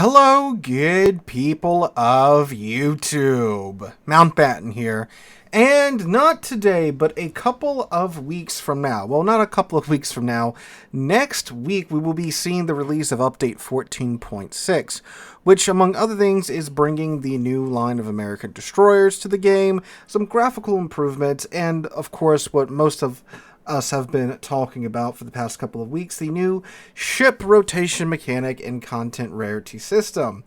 Hello, good people of YouTube. Mountbatten here. And not today, but a couple of weeks from now. Well, not a couple of weeks from now. Next week, we will be seeing the release of Update 14.6, which, among other things, is bringing the new line of American destroyers to the game, some graphical improvements, and, of course, what most of us have been talking about for the past couple of weeks, the new ship rotation mechanic and content rarity system.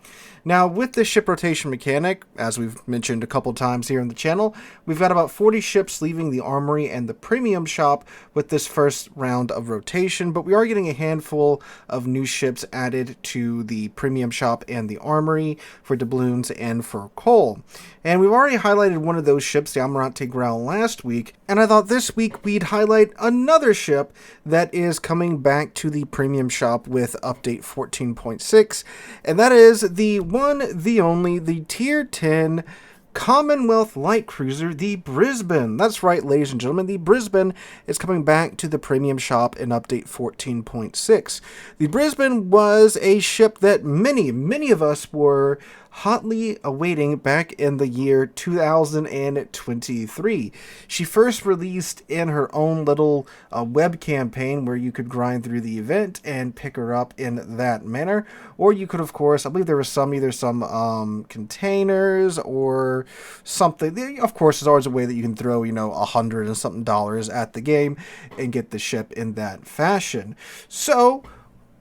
Now, with this ship rotation mechanic, as we've mentioned a couple times here on the channel, we've got about 40 ships leaving the armory and the premium shop with this first round of rotation, but we are getting a handful of new ships added to the premium shop and the armory for doubloons and for coal. And we've already highlighted one of those ships, the Almirante Grau, last week, and I thought this week we'd highlight another ship that is coming back to the premium shop with Update 14.6, and that is the one, the only, the Tier 10 Commonwealth Light Cruiser, the Brisbane. That's right, ladies and gentlemen, the Brisbane is coming back to the premium shop in Update 14.6. The Brisbane was a ship that many of us were hotly awaiting back in the year 2023. She first released in her own little web campaign where you could grind through the event and pick her up in that manner, or you could, of course, I believe there was either some containers or something. Of course, there's always a way that you can throw, $100 and something at the game and get the ship in that fashion. So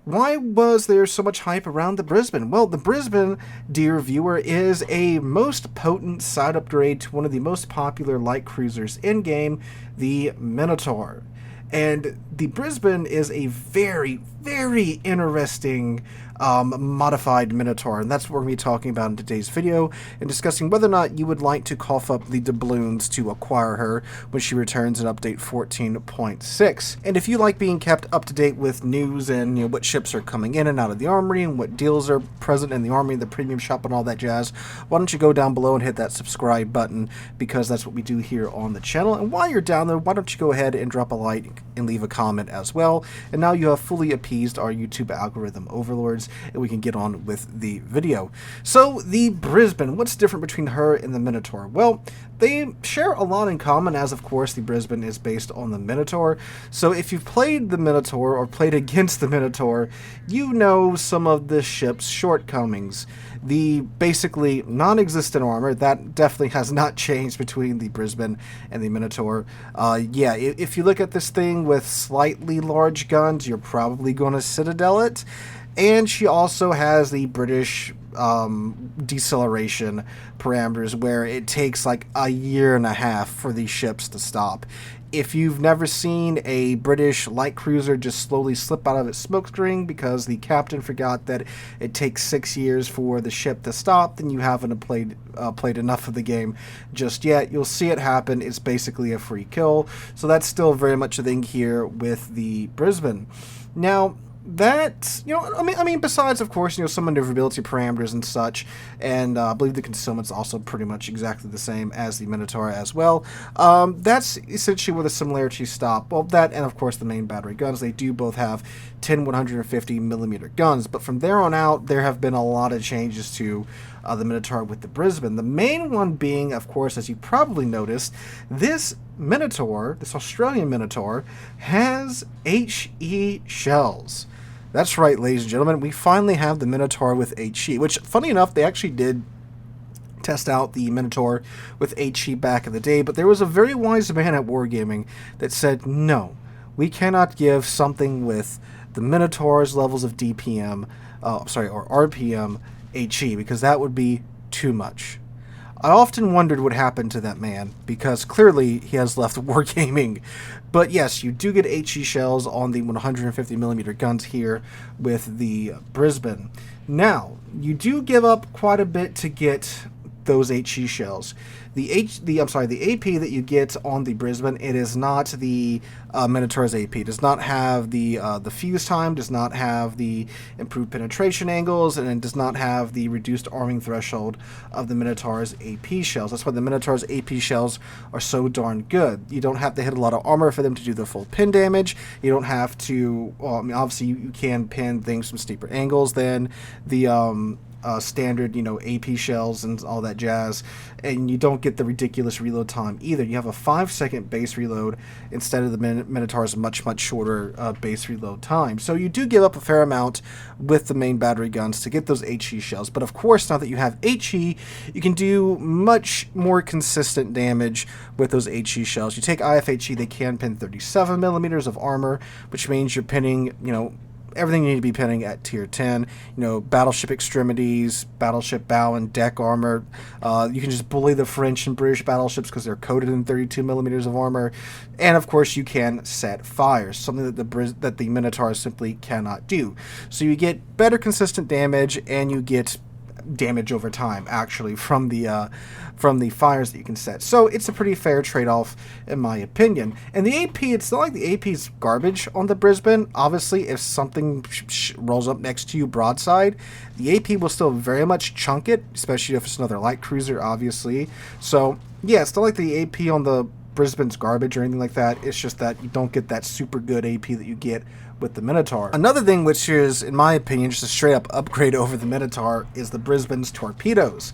why was there so much hype around the Brisbane? Well, the Brisbane, dear viewer, is a most potent side upgrade to one of the most popular light cruisers in-game, the Minotaur. And the Brisbane is a very interesting modified Minotaur, and that's what we're going to be talking about in today's video, and discussing whether or not you would like to cough up the doubloons to acquire her when she returns in Update 14.6. And if you like being kept up to date with news and what ships are coming in and out of the armory and what deals are present in the armory, the premium shop, and all that jazz, why don't you go down below and hit that subscribe button, because that's what we do here on the channel. And while you're down there, why don't you go ahead and drop a like and leave a comment as well. And now you have fully appeased our YouTube algorithm overlords, and we can get on with the video. So the Brisbane, what's different between her and the Minotaur? Well, they share a lot in common, as of course the Brisbane is based on the Minotaur. So if you've played the Minotaur or played against the Minotaur, you know some of the ship's shortcomings. The basically non-existent armor, that definitely has not changed between the Brisbane and the Minotaur. Yeah, if you look at this thing with slightly large guns, you're probably going to Citadel it. And she also has the British deceleration parameters, where it takes like a year and a half for these ships to stop. If you've never seen a British light cruiser just slowly slip out of its smokescreen because the captain forgot that it takes 6 years for the ship to stop, then you haven't played enough of the game just yet. You'll see it happen. It's basically a free kill. So that's still very much a thing here with the Brisbane. Now, that, I mean, besides, of course, some maneuverability parameters and such, and I believe the Consumables also pretty much exactly the same as the Minotaur as well. That's essentially where the similarities stop. Well, that and, of course, the main battery guns. They do both have 10 150mm guns, but from there on out, there have been a lot of changes to the Minotaur with the Brisbane. The main one being, of course, as you probably noticed, this Minotaur, this Australian Minotaur, has HE shells. That's right, ladies and gentlemen, we finally have the Minotaur with HE, which, funny enough, they actually did test out the Minotaur with HE back in the day, but there was a very wise man at Wargaming that said, no, we cannot give something with the Minotaur's levels of DPM, or RPM, HE, because that would be too much. I often wondered what happened to that man, because clearly he has left Wargaming. But yes, you do get HE shells on the 150mm guns here with the Brisbane. Now, you do give up quite a bit to get those HE shells. The AP that you get on the Brisbane, it is not the Minotaur's AP. It does not have the fuse time, does not have the improved penetration angles, and it does not have the reduced arming threshold of the Minotaur's AP shells. That's why the Minotaur's AP shells are so darn good. You don't have to hit a lot of armor for them to do the full pin damage. You don't have to, well, I mean, obviously you can pin things from steeper angles than the standard, AP shells and all that jazz, and you don't get the ridiculous reload time either. You have a 5-second base reload instead of the Minotaur's much shorter base reload time. So you do give up a fair amount with the main battery guns to get those HE shells, but of course now that you have HE, you can do much more consistent damage with those HE shells. You take IFHE, they can pin 37 millimeters of armor, which means you're pinning, everything you need to be pinning at tier 10, battleship extremities, battleship bow and deck armor. You can just bully the French and British battleships because they're coated in 32 millimeters of armor. And of course you can set fires, something that the Minotaur simply cannot do. So you get better consistent damage, and you get damage over time actually from the fires that you can set. So it's a pretty fair trade-off in my opinion. And the AP, it's not like the AP's garbage on the Brisbane. Obviously, if something rolls up next to you broadside, the AP will still very much chunk it, especially if it's another light cruiser, obviously. So yeah, it's not like the AP on the Brisbane's garbage or anything like that. It's just that you don't get that super good AP that you get with the Minotaur. Another thing which is, in my opinion, just a straight up upgrade over the Minotaur is the Brisbane's torpedoes.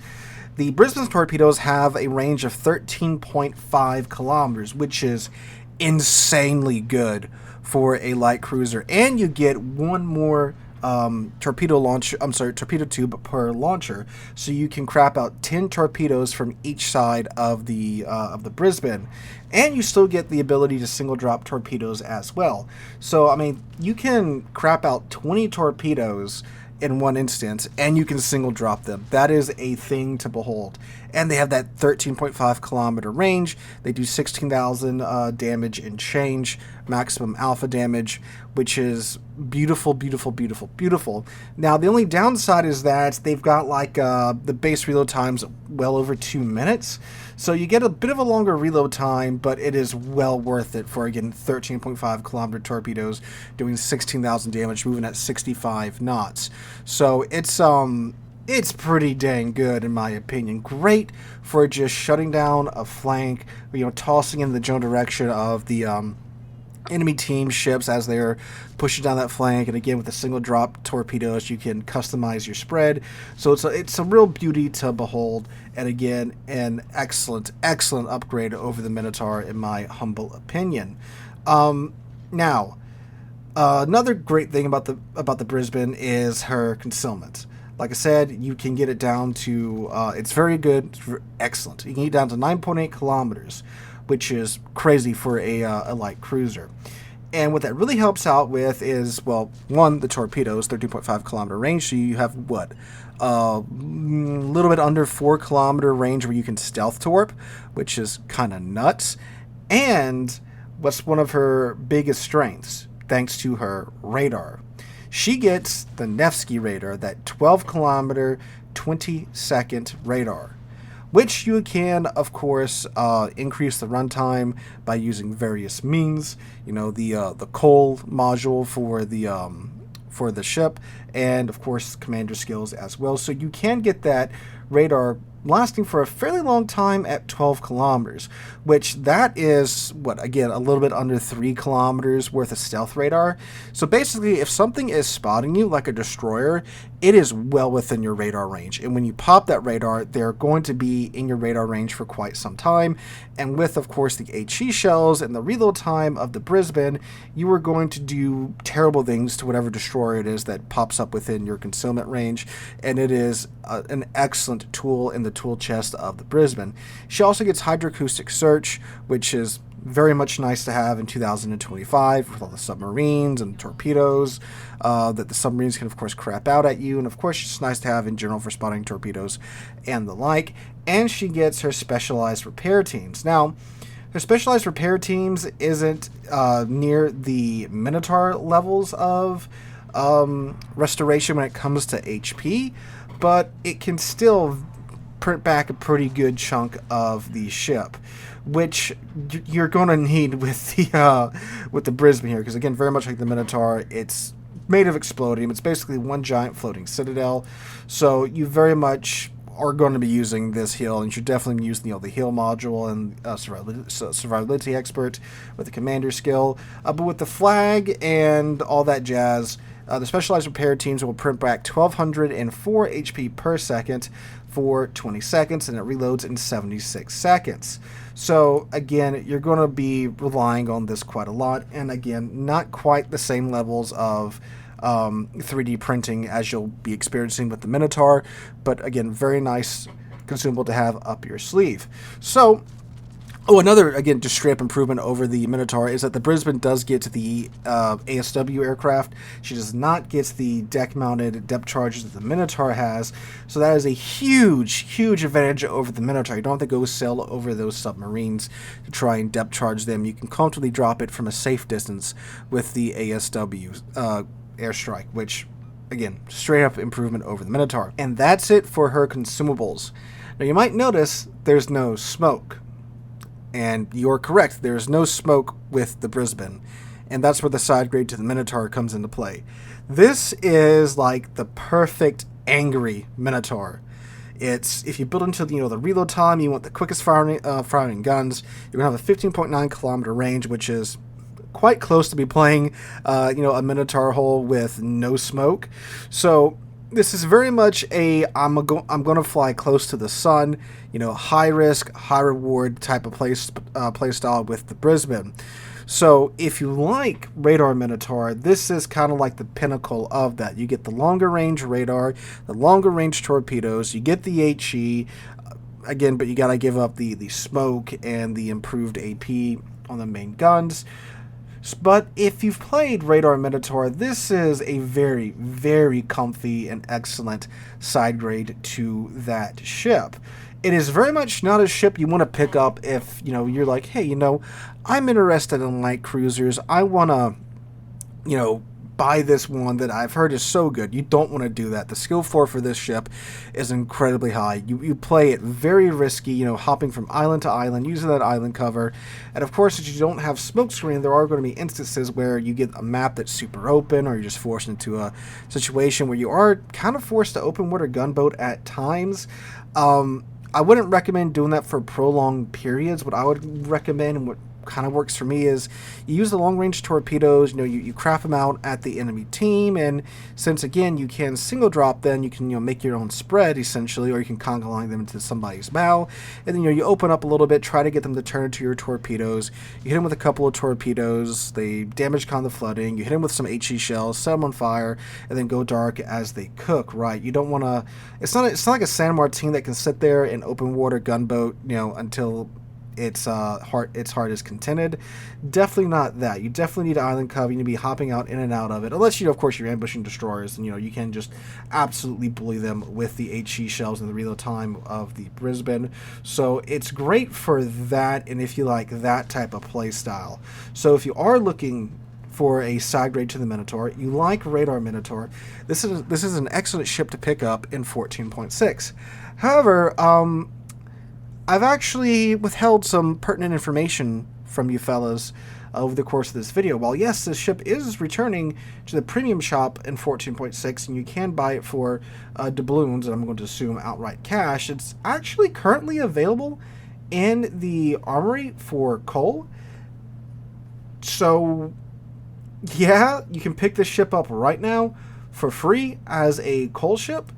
The Brisbane's torpedoes have a range of 13.5 kilometers, which is insanely good for a light cruiser, and you get one more torpedo tube per launcher, so you can crap out 10 torpedoes from each side of the Brisbane, and you still get the ability to single drop torpedoes as well. So I mean, you can crap out 20 torpedoes in one instance, and you can single drop them. That is a thing to behold. And they have that 13.5 kilometer range. They do 16,000 damage and change, maximum alpha damage, which is beautiful, beautiful, beautiful, beautiful. Now, the only downside is that they've got like the base reload times well over 2 minutes. So you get a bit of a longer reload time, but it is well worth it for, again, 13.5 kilometer torpedoes doing 16,000 damage, moving at 65 knots. So it's pretty dang good in my opinion. Great for just shutting down a flank, tossing in the general direction of the enemy team ships as they're pushing down that flank. And again, with the single drop torpedoes, you can customize your spread. So it's a real beauty to behold. And again, an excellent upgrade over the Minotaur in my humble opinion. Now, another great thing about the Brisbane is her concealment. Like I said, you can get it down to, it's very good, it's excellent. You can get it down to 9.8 kilometers, which is crazy for a light cruiser. And what that really helps out with is, well, one, the torpedoes, 13.5 kilometer range, so you have, a little bit under 4 kilometer range where you can stealth torp, which is kind of nuts. And what's one of her biggest strengths, thanks to her radar. She gets the Nevsky radar, that 12 kilometer, 20-second radar, which you can, of course, increase the runtime by using various means. The coal module for the ship, and of course, commander skills as well. So you can get that radar lasting for a fairly long time at 12 kilometers, which that is, again, a little bit under 3 kilometers worth of stealth radar. So basically, if something is spotting you, like a destroyer, it is well within your radar range. And when you pop that radar, they're going to be in your radar range for quite some time. And with, of course, the HE shells and the reload time of the Brisbane, you are going to do terrible things to whatever destroyer it is that pops up within your concealment range. And it is an excellent tool in the tool chest of the Brisbane. She also gets hydroacoustic search, which is very much nice to have in 2025 with all the submarines and torpedoes that the submarines can, of course, crap out at you. And, of course, it's nice to have in general for spotting torpedoes and the like. And she gets her specialized repair teams. Now, her specialized repair teams isn't near the Minotaur levels of restoration when it comes to HP, but it can still print back a pretty good chunk of the ship, which you're going to need with the Brisbane here, because again, very much like the Minotaur, it's made of explodium. It's basically one giant floating citadel, so you very much are going to be using this heal, and you're definitely using the heal module and survivability expert with the commander skill, but with the flag and all that jazz, the specialized repair teams will print back 1204 HP per second for 20 seconds, and it reloads in 76 seconds. So again, you're going to be relying on this quite a lot, and again, not quite the same levels of 3D printing as you'll be experiencing with the Minotaur, but again, very nice consumable to have up your sleeve. So, another, again, just straight up improvement over the Minotaur is that the Brisbane does get the ASW aircraft. She does not get the deck-mounted depth charges that the Minotaur has, so that is a huge advantage over the Minotaur. You don't have to go sail over those submarines to try and depth charge them. You can comfortably drop it from a safe distance with the ASW airstrike, which, again, straight up improvement over the Minotaur. And that's it for her consumables. Now, you might notice there's no smoke. And you're correct, there's no smoke with the Brisbane. And that's where the side grade to the Minotaur comes into play. This is like the perfect angry Minotaur. It's, if you build into the reload time, you want the quickest firing guns. You're going to have a 15.9 kilometer range, which is quite close to be playing a Minotaur hull with no smoke. So this is very much a I'm going to fly close to the sun, high risk, high reward type of play style with the Brisbane. So if you like Radar Minotaur, this is kind of like the pinnacle of that. You get the longer range radar, the longer range torpedoes, you get the HE, again, but you got to give up the smoke and the improved AP on the main guns. But if you've played Radar Minotaur, this is a very comfy and excellent side grade to that ship. It is very much not a ship you want to pick up if, you're like, hey, I'm interested in light cruisers. I want to, buy this one that I've heard is so good. You don't want to do that. The skill floor for this ship is incredibly high. You play it very risky, hopping from island to island, using that island cover. And of course, if you don't have smokescreen, there are going to be instances where you get a map that's super open, or you're just forced into a situation where you are kind of forced to open water gunboat at times. I wouldn't recommend doing that for prolonged periods. What I would recommend, and what kind of works for me, is you use the long range torpedoes. You craft them out at the enemy team, and since again you can single drop them, you can make your own spread essentially, or you can conga line them into somebody's bow, and then you open up a little bit, try to get them to turn into your torpedoes. You hit them with a couple of torpedoes, they damage con the flooding, you hit them with some HE shells, set them on fire, and then go dark as they cook. Right? You don't want to. It's not like a San Martin that can sit there and open water gunboat until its heart is contented. Definitely not that. You definitely need island cover. You need to be hopping out in and out of it, unless of course you're ambushing destroyers, and you can just absolutely bully them with the HE shells and the reload time of the Brisbane. So it's great for that, and if you like that type of play style. So if you are looking for a side grade to the Minotaur, you like Radar Minotaur, this is an excellent ship to pick up in 14.6. However, I've actually withheld some pertinent information from you fellas over the course of this video. While yes, this ship is returning to the premium shop in 14.6, and you can buy it for doubloons, and I'm going to assume outright cash, it's actually currently available in the armory for coal. So yeah, you can pick this ship up right now for free as a coal ship.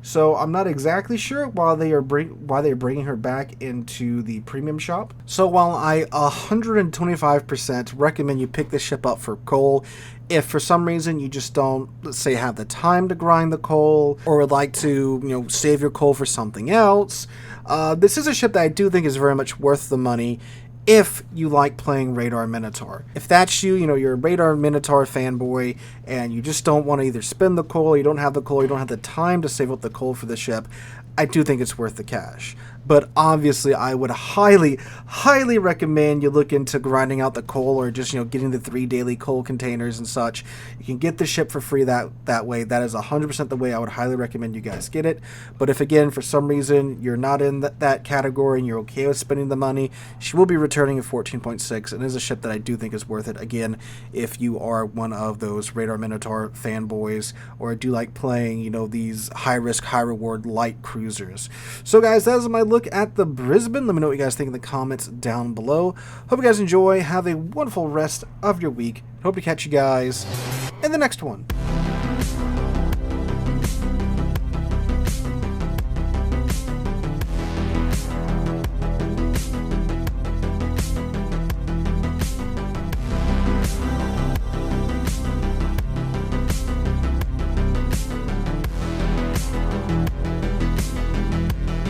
So I'm not exactly sure why they're bringing her back into the premium shop. So while I 125% recommend you pick this ship up for coal, if for some reason you just don't, let's say, have the time to grind the coal, or would like to, save your coal for something else, this is a ship that I do think is very much worth the money if you like playing Radar Minotaur. If that's you, you're a Radar Minotaur fanboy, and you just don't want to either spend the coal, you don't have the coal, you don't have the time to save up the coal for the ship, I do think it's worth the cash. But obviously, I would highly recommend you look into grinding out the coal, or just, getting the 3 daily coal containers and such. You can get the ship for free that way. That is 100% the way I would highly recommend you guys get it. But if, again, for some reason you're not in that category and you're okay with spending the money, she will be returning at 14.6, and is a ship that I do think is worth it. Again, if you are one of those Radar Minotaur fanboys, or do like playing, these high risk, high reward light cruisers. So guys, that is my look at the Brisbane. Let me know what you guys think in the comments down below. Hope you guys enjoy. Have a wonderful rest of your week. Hope to catch you guys in the next one.